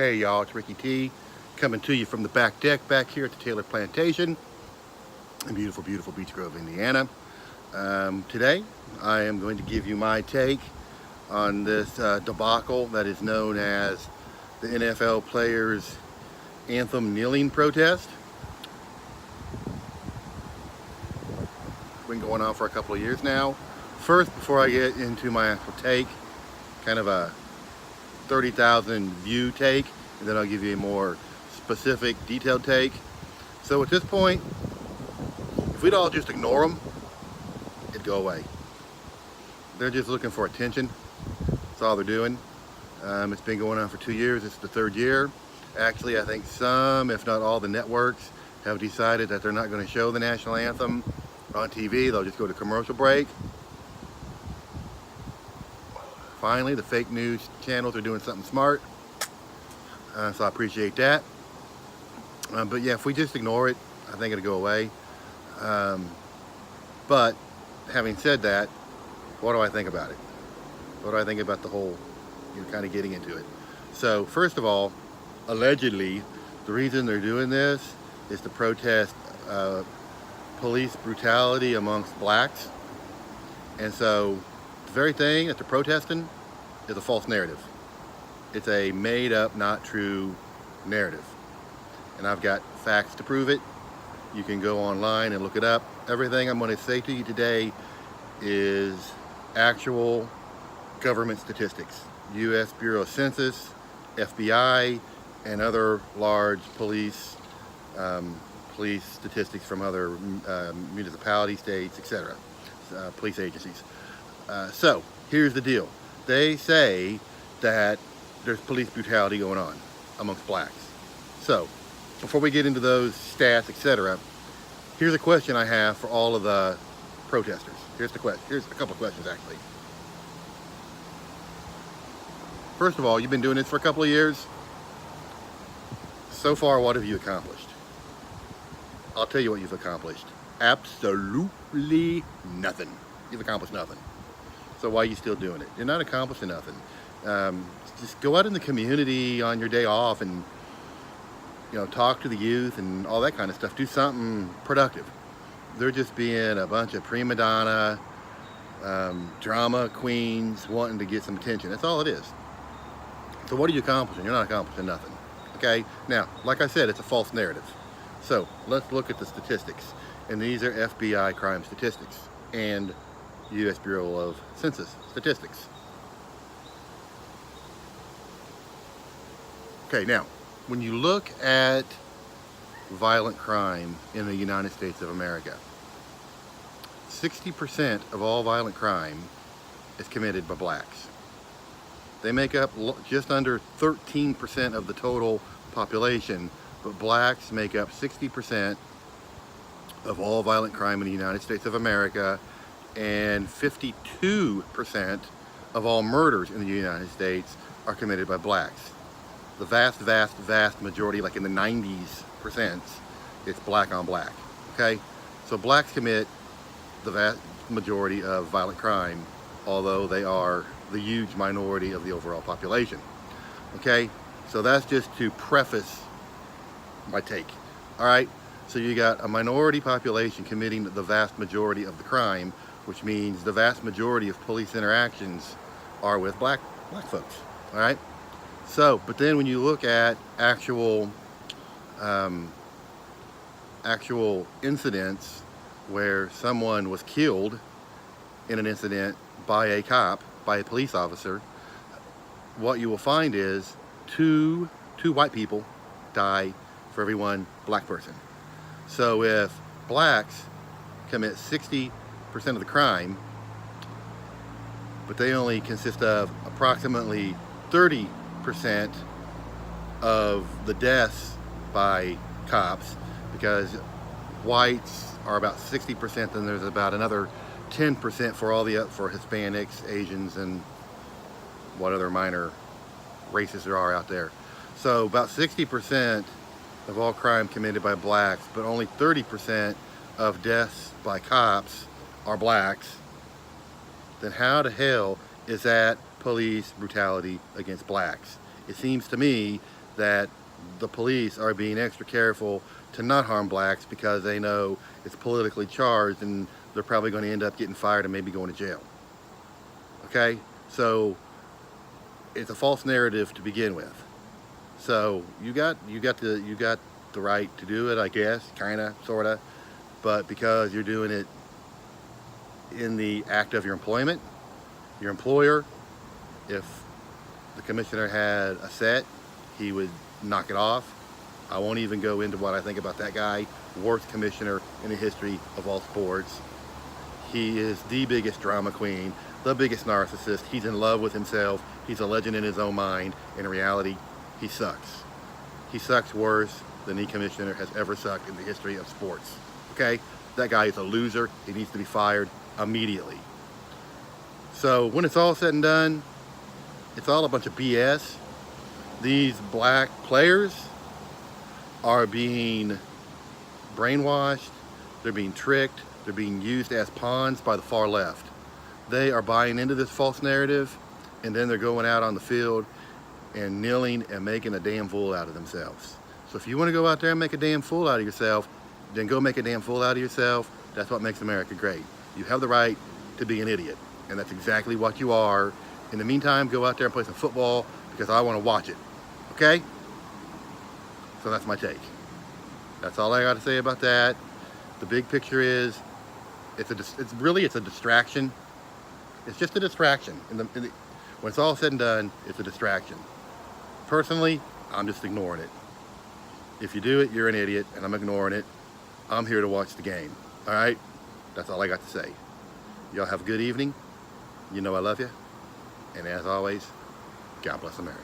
Hey y'all, it's Ricky T coming to you from the back deck back here at the Taylor Plantation in beautiful Beech Grove, Indiana. Today I am going to give you my take on this debacle that is known as the NFL players' anthem kneeling protest. It's been going on for a couple of years now. First, before I get into my actual take, kind of a 30,000 view take, and then I'll give you a more specific, detailed take. So at this point, if we'd all just ignore them, it'd go away. They're just looking for attention. That's all they're doing. It's been going on for 2 years. It's the third year. Actually, I think some, if not all, the networks have decided that they're not going to show the national anthem on TV. They'll just go to commercial break. Finally, the fake news channels are doing something smart, so I appreciate that. But yeah, if we just ignore it, I think it'll go away. But having said that, what do I think about it? What do I think about the whole, kind of getting into it? So first of all, allegedly, the reason they're doing this is to protest police brutality amongst blacks. And so the very thing that they're protesting is a false narrative. It's a made up, not true narrative. And I've got facts to prove it. You can go online and look it up. Everything I'm going to say to you today is actual government statistics. U.S. Bureau of Census, FBI, and other large police statistics from other municipalities, states, etc. Police agencies. So here's the deal. They say that there's police brutality going on amongst blacks. So before we get into those stats, etc., here's a question I have for all of the protesters. Here's a couple of questions actually. First of all, you've been doing this for a couple of years. So far, what have you accomplished? I'll tell you what you've accomplished. Absolutely nothing. You've accomplished nothing. So why are you still doing it? You're not accomplishing nothing. Just go out in the community on your day off and talk to the youth and all that kind of stuff. Do something productive. They're just being a bunch of prima donna drama queens wanting to get some attention. That's all it is. So what are you accomplishing? You're not accomplishing nothing. Okay? Now, like I said, it's a false narrative. So let's look at the statistics. And these are FBI crime statistics and U.S. Bureau of Census statistics. Okay, now, when you look at violent crime in the United States of America, 60% of all violent crime is committed by blacks. They make up just under 13% of the total population, but blacks make up 60% of all violent crime in the United States of America, and 52% of all murders in the United States are committed by blacks. The vast majority, like in the 90%, it's black on black. Okay? So blacks commit the vast majority of violent crime, although they are the huge minority of the overall population. Okay? So that's just to preface my take. Alright? So you got a minority population committing the vast majority of the crime, which means the vast majority of police interactions are with black folks. Alright? So, but then when you look at actual incidents where someone was killed in an incident by a cop, by a police officer, what you will find is two white people die for every one black person. So if blacks commit 60% of the crime, but they only consist of approximately 30% of the deaths by cops, because whites are about 60%, then there's about another 10% for Hispanics, Asians, and what other minor races there are out there. So about 60% of all crime committed by blacks, but only 30% of deaths by cops are blacks. Then how the hell is that police brutality against blacks? It seems to me that the police are being extra careful to not harm blacks because they know it's politically charged and they're probably going to end up getting fired and maybe going to jail. Okay? So it's a false narrative to begin with. So you got the right to do it, I guess, kinda, sorta, but because you're doing it in the act of your employment, your employer, if the commissioner had a set, he would knock it off. I won't even go into what I think about that guy. Worst commissioner in the history of all sports. He is the biggest drama queen, the biggest narcissist. He's in love with himself. He's a legend in his own mind. In reality, he sucks. He sucks worse than any commissioner has ever sucked in the history of sports. Okay? That guy is a loser. He needs to be fired immediately. So when it's all said and done, it's all a bunch of BS. These black players are being brainwashed, they're being tricked, they're being used as pawns by the far left. They are buying into this false narrative, and then they're going out on the field and kneeling and making a damn fool out of themselves. So if you want to go out there and make a damn fool out of yourself, then go make a damn fool out of yourself. That's what makes America great. You have the right to be an idiot, and that's exactly what you are. In the meantime, go out there and play some football because I want to watch it. Okay? So that's my take. That's all I got to say about that. The big picture is, it's a distraction. It's just a distraction. When it's all said and done, it's a distraction. Personally, I'm just ignoring it. If you do it, you're an idiot, and I'm ignoring it. I'm here to watch the game. All right? That's all I got to say. Y'all have a good evening. You know I love you. And as always, God bless America.